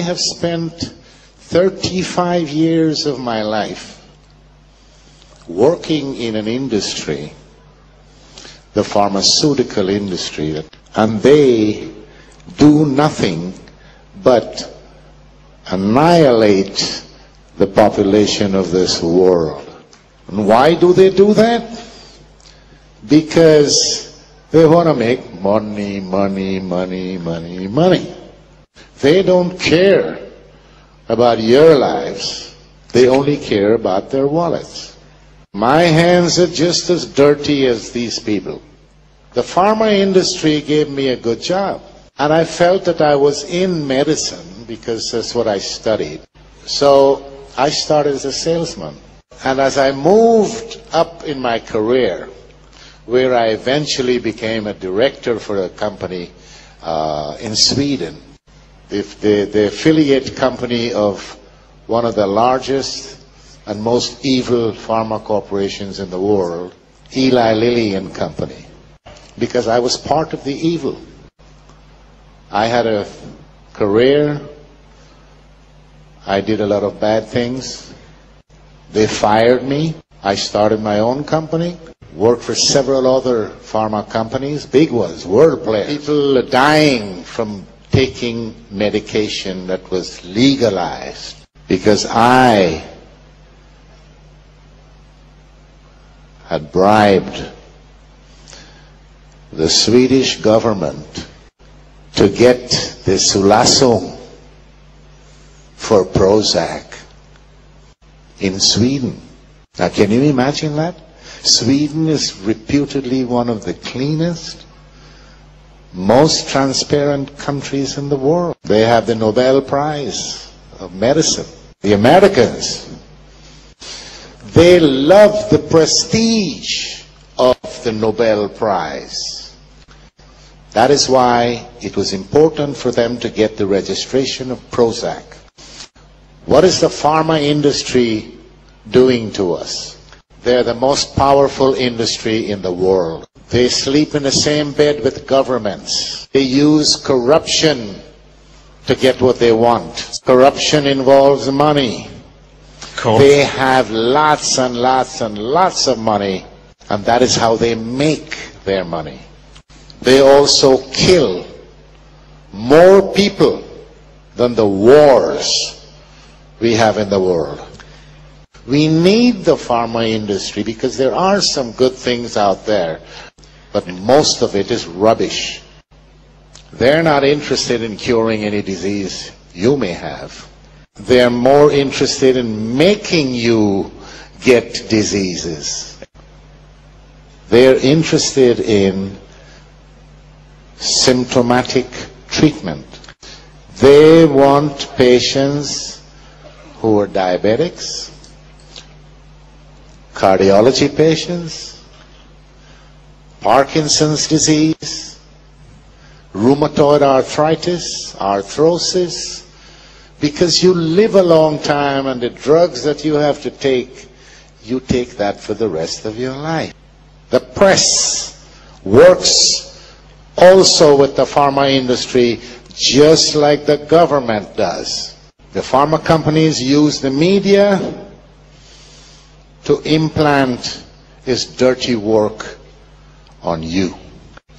have spent 35 years of my life working in an industry, the pharmaceutical industry, and they do nothing but annihilate the population of this world. And why do they do that? Because they want to make money, money, money, money, money. They don't care about your lives. They only care about their wallets. My hands are just as dirty as these people. The pharma industry gave me a good job. And I felt that I was in medicine because that's what I studied. So I started as a salesman. And as I moved up in my career, where I eventually became a director for a company in Sweden, the affiliate company of one of the largest and most evil pharma corporations in the world, Eli Lilly Company, because I was part of the evil. I had a career. I did a lot of bad things. They fired me. I started my own company, worked for several other pharma companies, big ones, world players. People dying from taking medication that was legalized because I had bribed the Swedish government to get the Sulasung for Prozac in Sweden. Now, can you imagine that? Sweden is reputedly one of the cleanest, most transparent countries in the world. They have the Nobel Prize of Medicine. The Americans, they love the prestige of the Nobel Prize. That is why it was important for them to get the registration of Prozac. What is the pharma industry doing to us? They're the most powerful industry in the world. They sleep in the same bed with governments. They use corruption to get what they want. Corruption involves money. Cool. They have lots and lots and lots of money, and that is how they make their money. They also kill more people than the wars we have in the world. We need the pharma industry because there are some good things out there, but most of it is rubbish. They're not interested in curing any disease you may have. They're more interested in making you get diseases. They're interested in symptomatic treatment. They want patients who are diabetics, cardiology patients, Parkinson's disease, rheumatoid arthritis, arthrosis, because you live a long time and the drugs that you have to take, you take that for the rest of your life. The press works also with the pharma industry just like the government does. The pharma companies use the media to implant this dirty work on you.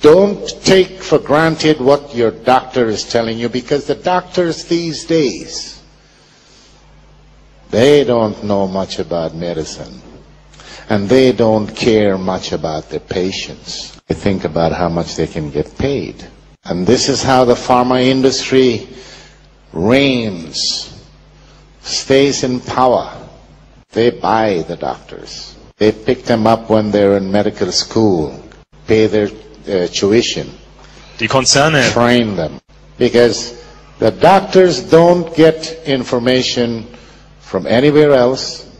Don't take for granted what your doctor is telling you, because the doctors these days, they don't know much about medicine, and they don't care much about their patients. They think about how much they can get paid. And this is how the pharma industry reigns, stays in power. They buy the doctors. They pick them up when they're in medical school, pay their tuition, Die Konzerne train them. Because the doctors don't get information from anywhere else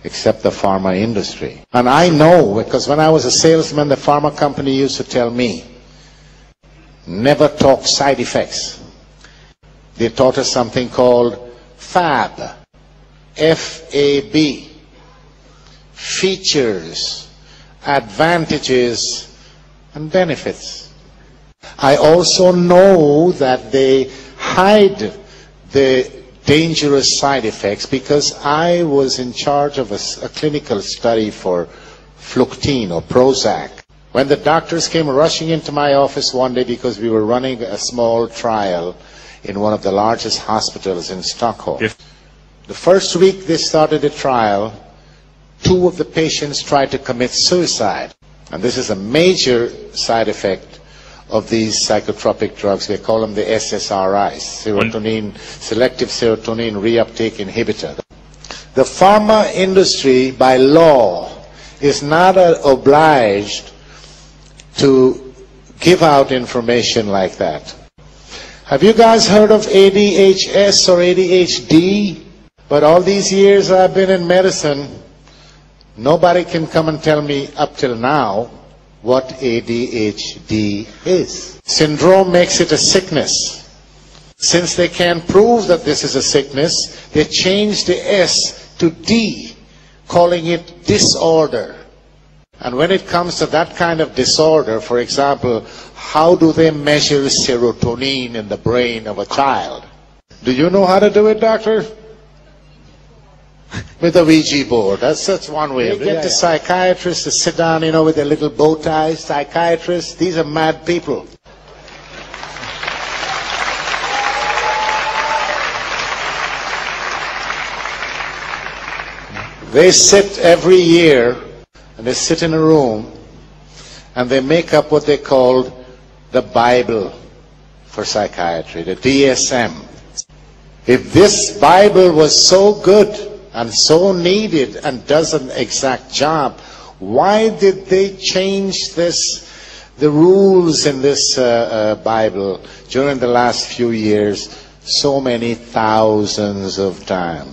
except the pharma industry. And I know, because when I was a salesman, the pharma company used to tell me, never talk side effects. They taught us something called FAB, F-A-B, features, advantages, and benefits. I also know that they hide the dangerous side effects because I was in charge of a clinical study for Fluctine or Prozac. When the doctors came rushing into my office one day because we were running a small trial in one of the largest hospitals in Stockholm. The first week they started the trial, 2 of the patients tried to commit suicide. And this is a major side effect of these psychotropic drugs. We call them the SSRIs, serotonin, selective serotonin reuptake inhibitor. The pharma industry, by law, is not obliged to give out information like that. Have you guys heard of ADHS or ADHD? But all these years I've been in medicine, nobody can come and tell me up till now what ADHD is. Syndrome makes it a sickness. Since they can't prove that this is a sickness, they changed the S to D, calling it disorder. And when it comes to that kind of disorder, for example, how do they measure serotonin in the brain of a child? Do you know how to do it, doctor? With a Ouija board. That's one way. They get the psychiatrists to sit down, you know, with their little bow ties. Psychiatrists, these are mad people. They sit every year, and they sit in a room, and they make up what they call the Bible for psychiatry, the DSM. If this Bible was so good and so needed and does an exact job, why did they change the rules in this Bible during the last few years so many thousands of times?